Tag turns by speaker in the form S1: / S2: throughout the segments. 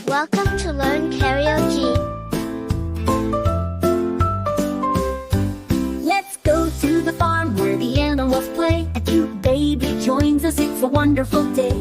S1: Welcome to Learn Karaoke.
S2: Let's go to the farm where the animals play. A cute baby joins us, it's a wonderful day.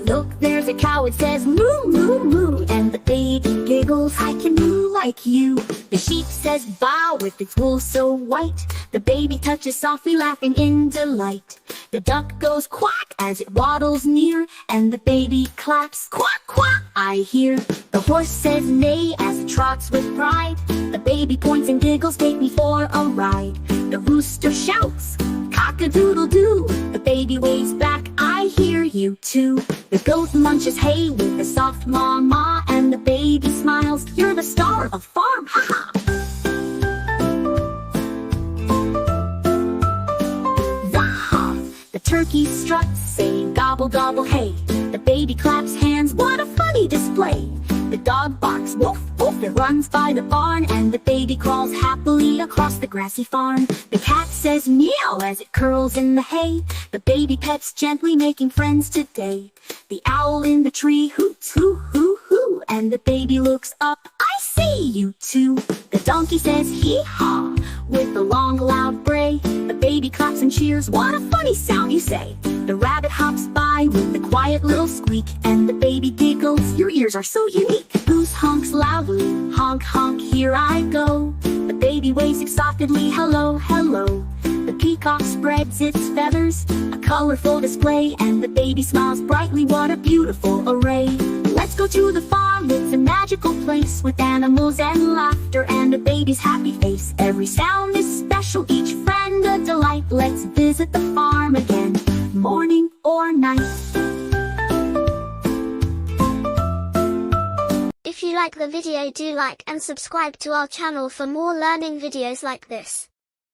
S2: Look, there's a cow, it says moo, moo, moo. And the baby giggles, I can moo like you. The sheep says bow with its wool so white. The baby touches softly, laughing in delight. The duck goes quack as it waddles near, and the baby claps, quack, quack, I hear. The horse says neigh as it trots with pride. The baby points and giggles, take me for a ride. The rooster shouts, cock-a-doodle-doo. The baby waves back, I hear you too. The goat munches hay with a soft ma-ma, and the baby smiles, you're the star of farm, ha-ha. The turkey struts, saying gobble gobble hay. The baby claps hands, what a funny display. The dog barks, woof woof, it runs by the barn, and the baby crawls happily across the grassy farm. The cat says meow as it curls in the hay. The baby pets gently, making friends today. The owl in the tree hoots, hoo hoo hoo, and the baby looks up, I see you too. The donkey says hee-haw with a long loud bray. The baby claps and cheers, what a funny sound you say. The rabbit hops by with a quiet little squeak, and the baby giggles, your ears are so unique. Goose honks loudly, honk honk, here I go. The baby waves excitedly, hello hello. The peacock spreads its feathers, a colorful display, and the baby smiles brightly, what a beautiful array. Let's go to the farm, it's a magical place, with animals and laughter and a baby's happy face. Every sound is special, each friend a delight. Let's visit the farm again, morning or night.
S1: If you like the video, do like and subscribe to our channel for more learning videos like this.